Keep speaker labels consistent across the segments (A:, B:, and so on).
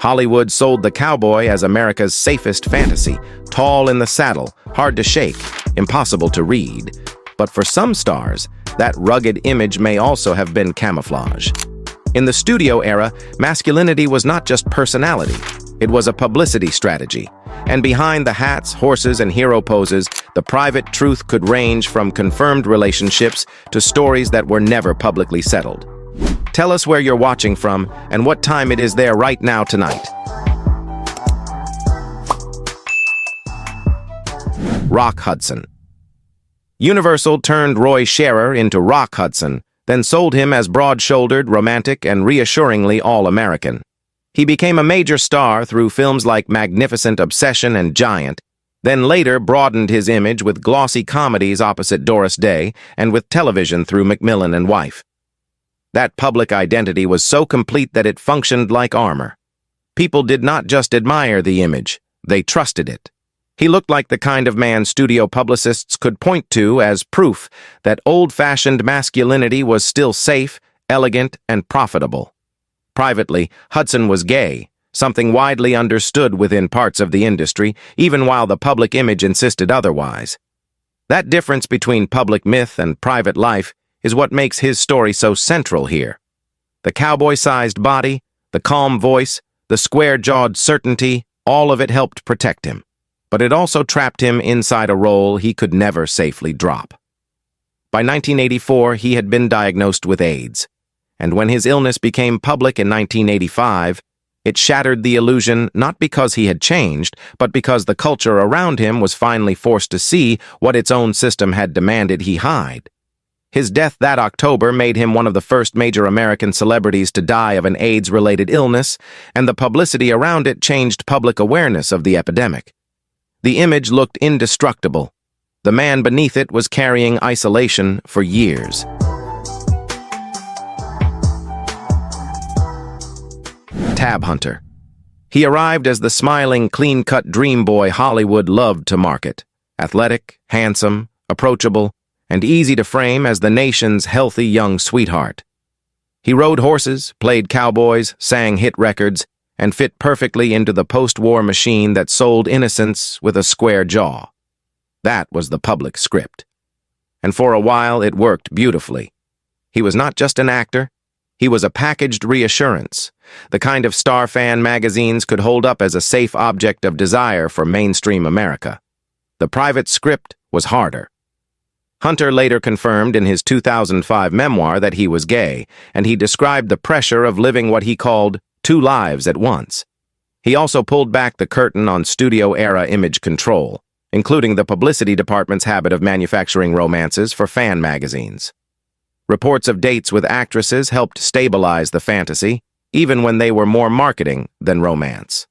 A: Hollywood sold the cowboy as America's safest fantasy, tall in the saddle, hard to shake, impossible to read. But for some stars, that rugged image may also have been camouflage. In the studio era, masculinity was not just personality, it was a publicity strategy. And behind the hats, horses, and hero poses, the private truth could range from confirmed relationships to stories that were never publicly settled. Tell us where you're watching from and what time it is there right now tonight. Rock Hudson. Universal turned Roy Scherer into Rock Hudson, then sold him as broad-shouldered, romantic, and reassuringly all-American. He became a major star through films like Magnificent Obsession and Giant, then later broadened his image with glossy comedies opposite Doris Day and with television through Macmillan and Wife. That public identity was so complete that it functioned like armor. People did not just admire the image, they trusted it. He looked like the kind of man studio publicists could point to as proof that old-fashioned masculinity was still safe, elegant, and profitable. Privately, Hudson was gay, something widely understood within parts of the industry, even while the public image insisted otherwise. That difference between public myth and private life is what makes his story so central here. The cowboy-sized body, the calm voice, the square-jawed certainty, all of it helped protect him. But it also trapped him inside a role he could never safely drop. By 1984, he had been diagnosed with AIDS, and when his illness became public in 1985, it shattered the illusion not because he had changed, but because the culture around him was finally forced to see what its own system had demanded he hide. His death that October made him one of the first major American celebrities to die of an AIDS-related illness, and the publicity around it changed public awareness of the epidemic. The image looked indestructible. The man beneath it was carrying isolation for years. Tab Hunter. He arrived as the smiling, clean-cut dream boy Hollywood loved to market. Athletic, handsome, approachable, and easy to frame as the nation's healthy young sweetheart. He rode horses, played cowboys, sang hit records, and fit perfectly into the post-war machine that sold innocence with a square jaw. That was the public script. And for a while, it worked beautifully. He was not just an actor, he was a packaged reassurance, the kind of star fan magazines could hold up as a safe object of desire for mainstream America. The private script was harder. Hunter later confirmed in his 2005 memoir that he was gay, and he described the pressure of living what he called two lives at once. He also pulled back the curtain on studio-era image control, including the publicity department's habit of manufacturing romances for fan magazines. Reports of dates with actresses helped stabilize the fantasy, even when they were more marketing than romance.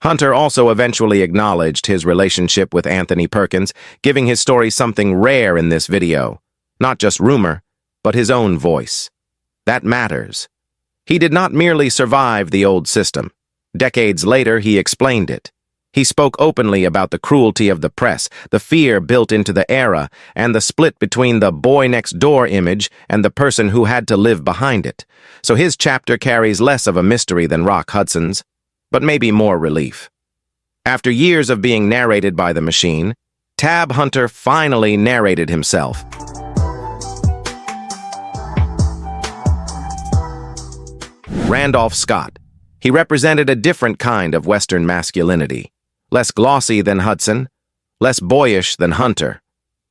A: Hunter also eventually acknowledged his relationship with Anthony Perkins, giving his story something rare in this video. Not just rumor, but his own voice. That matters. He did not merely survive the old system. Decades later, he explained it. He spoke openly about the cruelty of the press, the fear built into the era, and the split between the boy-next-door image and the person who had to live behind it. So his chapter carries less of a mystery than Rock Hudson's, but maybe more relief. After years of being narrated by the machine, Tab Hunter finally narrated himself. Randolph Scott. He represented a different kind of Western masculinity. Less glossy than Hudson, less boyish than Hunter.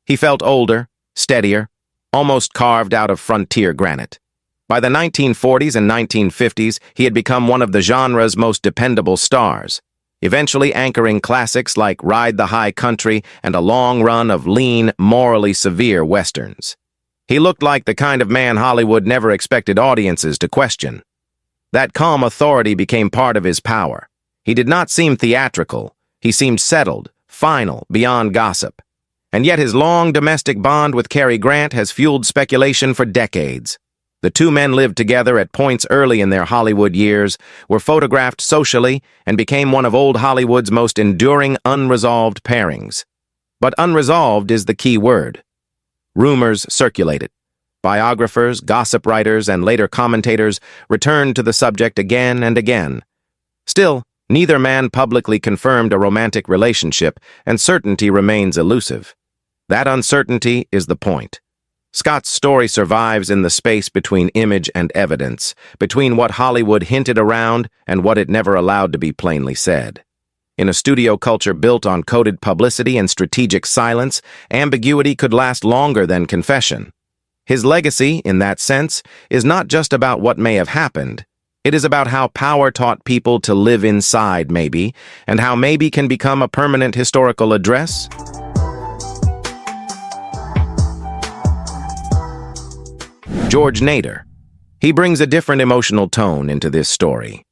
A: He felt older, steadier, almost carved out of frontier granite. By the 1940s and 1950s, he had become one of the genre's most dependable stars, eventually anchoring classics like Ride the High Country and a long run of lean, morally severe westerns. He looked like the kind of man Hollywood never expected audiences to question. That calm authority became part of his power. He did not seem theatrical. He seemed settled, final, beyond gossip. And yet his long domestic bond with Cary Grant has fueled speculation for decades. The two men lived together at points early in their Hollywood years, were photographed socially, and became one of old Hollywood's most enduring unresolved pairings. But unresolved is the key word. Rumors circulated. Biographers, gossip writers, and later commentators returned to the subject again and again. Still, neither man publicly confirmed a romantic relationship, and certainty remains elusive. That uncertainty is the point. Scott's story survives in the space between image and evidence, between what Hollywood hinted around and what it never allowed to be plainly said. In a studio culture built on coded publicity and strategic silence, ambiguity could last longer than confession. His legacy, in that sense, is not just about what may have happened. It is about how power taught people to live inside maybe, and how maybe can become a permanent historical address. George Nader. He brings a different emotional tone into this story.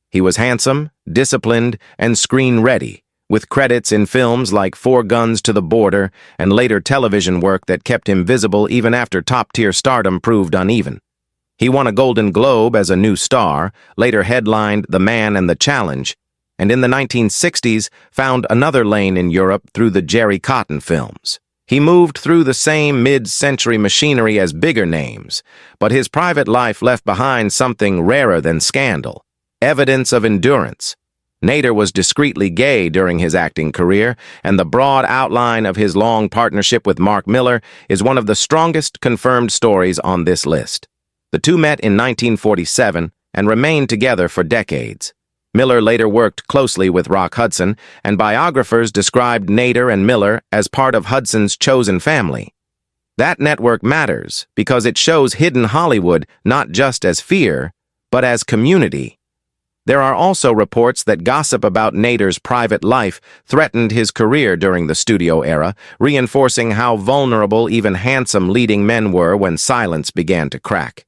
A: He was handsome, disciplined, and screen-ready, with credits in films like Four Guns to the Border and later television work that kept him visible even after top-tier stardom proved uneven. He won a Golden Globe as a new star, later headlined The Man and the Challenge, and in the 1960s found another lane in Europe through the Jerry Cotton films. He moved through the same mid-century machinery as bigger names, but his private life left behind something rarer than scandal: evidence of endurance. Nader was discreetly gay during his acting career, and the broad outline of his long partnership with Mark Millar is one of the strongest confirmed stories on this list. The two met in 1947 and remained together for decades. Millar later worked closely with Rock Hudson, and biographers described Nader and Millar as part of Hudson's chosen family. That network matters because it shows hidden Hollywood not just as fear, but as community. There are also reports that gossip about Nader's private life threatened his career during the studio era, reinforcing how vulnerable even handsome leading men were when silence began to crack.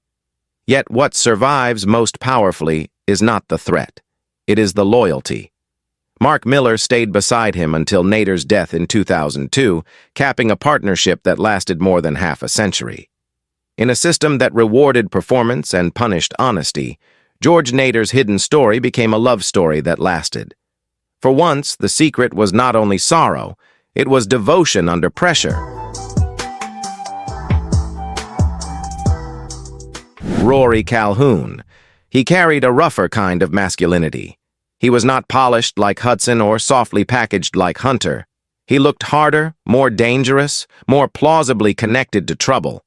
A: Yet what survives most powerfully is not the threat. It is the loyalty. Mark Millar stayed beside him until Nader's death in 2002, capping a partnership that lasted more than half a century. In a system that rewarded performance and punished honesty, George Nader's hidden story became a love story that lasted. For once, the secret was not only sorrow, it was devotion under pressure. Rory Calhoun. He carried a rougher kind of masculinity. He was not polished like Hudson or softly packaged like Hunter. He looked harder, more dangerous, more plausibly connected to trouble.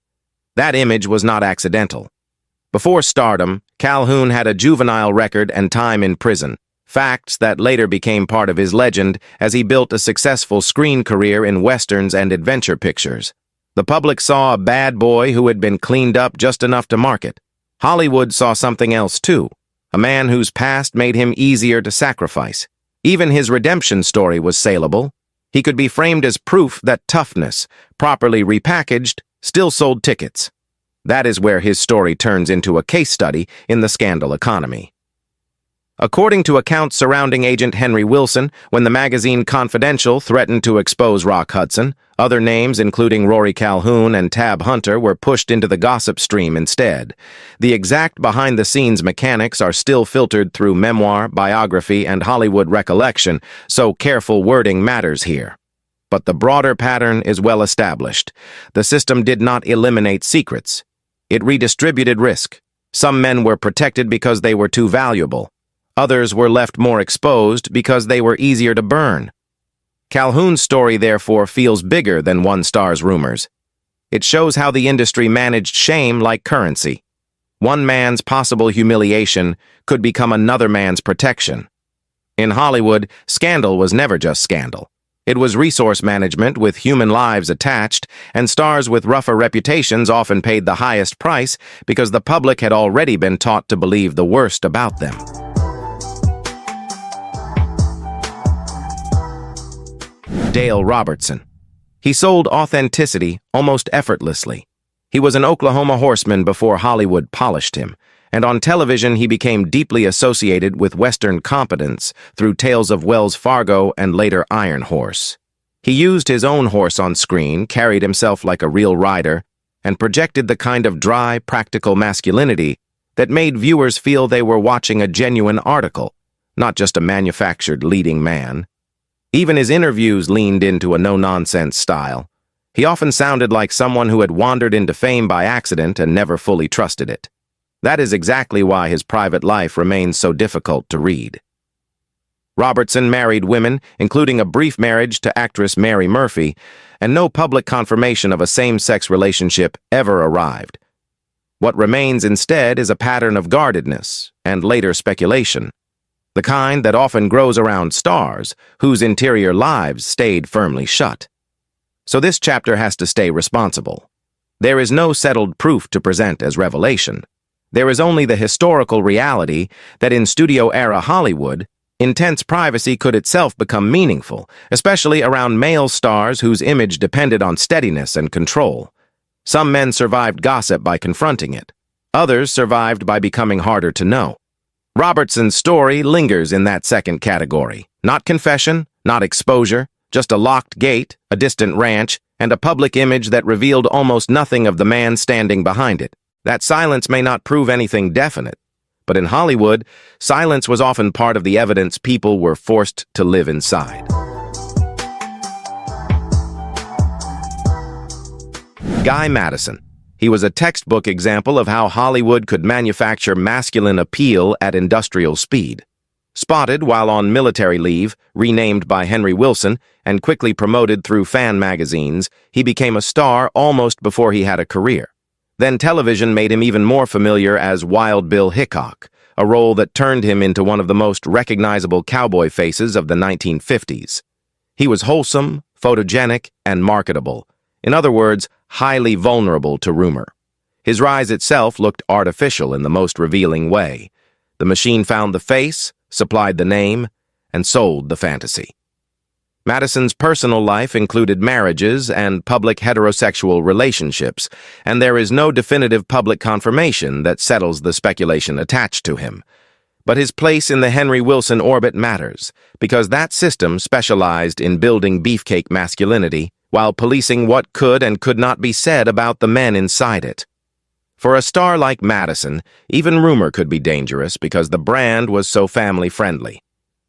A: That image was not accidental. Before stardom, Calhoun had a juvenile record and time in prison, facts that later became part of his legend as he built a successful screen career in westerns and adventure pictures. The public saw a bad boy who had been cleaned up just enough to market. Hollywood saw something else too, a man whose past made him easier to sacrifice. Even his redemption story was saleable. He could be framed as proof that toughness, properly repackaged, still sold tickets. That is where his story turns into a case study in the scandal economy. According to accounts surrounding Agent Henry Wilson, when the magazine Confidential threatened to expose Rock Hudson, other names, including Rory Calhoun and Tab Hunter, were pushed into the gossip stream instead. The exact behind-the-scenes mechanics are still filtered through memoir, biography, and Hollywood recollection, so careful wording matters here. But the broader pattern is well established. The system did not eliminate secrets. It redistributed risk. Some men were protected because they were too valuable. Others were left more exposed because they were easier to burn. Calhoun's story, therefore, feels bigger than one star's rumors. It shows how the industry managed shame like currency. One man's possible humiliation could become another man's protection. In Hollywood, scandal was never just scandal. It was resource management with human lives attached, and stars with rougher reputations often paid the highest price because the public had already been taught to believe the worst about them. Dale Robertson. He sold authenticity almost effortlessly. He was an Oklahoma horseman before Hollywood polished him, and on television he became deeply associated with Western competence through tales of Wells Fargo and later Iron Horse. He used his own horse on screen, carried himself like a real rider, and projected the kind of dry, practical masculinity that made viewers feel they were watching a genuine article, not just a manufactured leading man. Even his interviews leaned into a no-nonsense style. He often sounded like someone who had wandered into fame by accident and never fully trusted it. That is exactly why his private life remains so difficult to read. Robertson married women, including a brief marriage to actress Mary Murphy, and no public confirmation of a same-sex relationship ever arrived. What remains instead is a pattern of guardedness and later speculation, the kind that often grows around stars whose interior lives stayed firmly shut. So this chapter has to stay responsible. There is no settled proof to present as revelation. There is only the historical reality that in studio-era Hollywood, intense privacy could itself become meaningful, especially around male stars whose image depended on steadiness and control. Some men survived gossip by confronting it. Others survived by becoming harder to know. Robertson's story lingers in that second category. Not confession, not exposure, just a locked gate, a distant ranch, and a public image that revealed almost nothing of the man standing behind it. That silence may not prove anything definite, but in Hollywood, silence was often part of the evidence people were forced to live inside. Guy Madison. He was a textbook example of how Hollywood could manufacture masculine appeal at industrial speed. Spotted while on military leave, renamed by Henry Wilson, and quickly promoted through fan magazines, he became a star almost before he had a career. Then television made him even more familiar as Wild Bill Hickok, a role that turned him into one of the most recognizable cowboy faces of the 1950s. He was wholesome, photogenic, and marketable. In other words, highly vulnerable to rumor. His rise itself looked artificial in the most revealing way. The machine found the face, supplied the name, and sold the fantasy. Madison's personal life included marriages and public heterosexual relationships, and there is no definitive public confirmation that settles the speculation attached to him. But his place in the Henry Wilson orbit matters, because that system specialized in building beefcake masculinity, while policing what could and could not be said about the men inside it. For a star like Madison, even rumor could be dangerous because the brand was so family-friendly.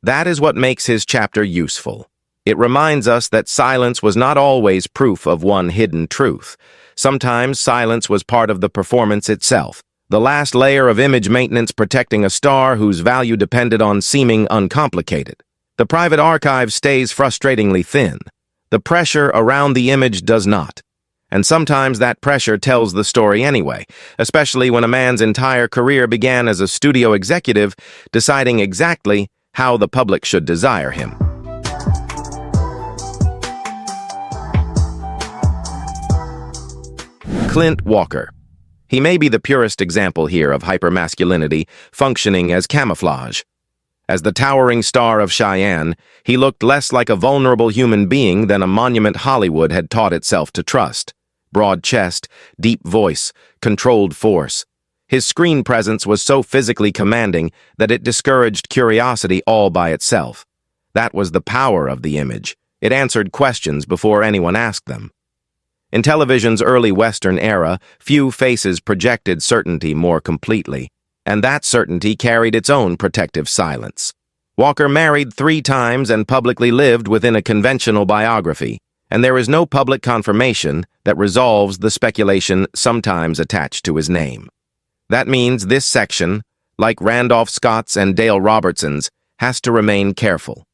A: That is what makes his chapter useful. It reminds us that silence was not always proof of one hidden truth. Sometimes silence was part of the performance itself, the last layer of image maintenance protecting a star whose value depended on seeming uncomplicated. The private archive stays frustratingly thin. The pressure around the image does not. And sometimes that pressure tells the story anyway, especially when a man's entire career began as a studio executive, deciding exactly how the public should desire him. Clint Walker. He may be the purest example here of hypermasculinity functioning as camouflage. As the towering star of Cheyenne, he looked less like a vulnerable human being than a monument Hollywood had taught itself to trust. Broad chest, deep voice, controlled force. His screen presence was so physically commanding that it discouraged curiosity all by itself. That was the power of the image. It answered questions before anyone asked them. In television's early Western era, few faces projected certainty more completely, and that certainty carried its own protective silence. Walker married 3 times and publicly lived within a conventional biography, and there is no public confirmation that resolves the speculation sometimes attached to his name. That means this section, like Randolph Scott's and Dale Robertson's, has to remain careful.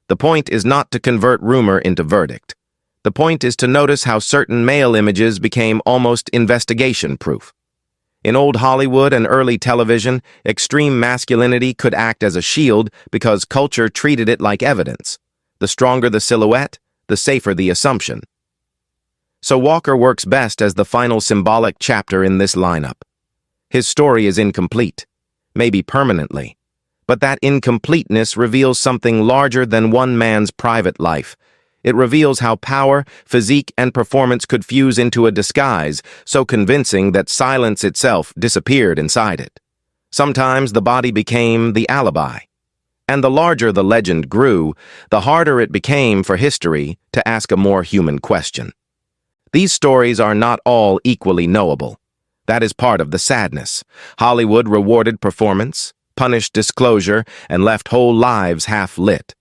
A: The point is not to convert rumor into verdict. The point is to notice how certain male images became almost investigation-proof. In old Hollywood and early television, extreme masculinity could act as a shield because culture treated it like evidence. The stronger the silhouette, the safer the assumption. So Walker works best as the final symbolic chapter in this lineup. His story is incomplete, maybe permanently, but that incompleteness reveals something larger than one man's private life. It reveals how power, physique, and performance could fuse into a disguise so convincing that silence itself disappeared inside it. Sometimes the body became the alibi. And the larger the legend grew, the harder it became for history to ask a more human question. These stories are not all equally knowable. That is part of the sadness. Hollywood rewarded performance, punished disclosure, and left whole lives half-lit.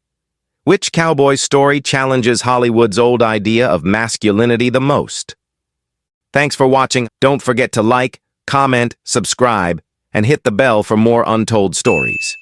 A: Which cowboy story challenges Hollywood's old idea of masculinity the most? Thanks for watching. Don't forget to like, comment, subscribe, and hit the bell for more untold stories.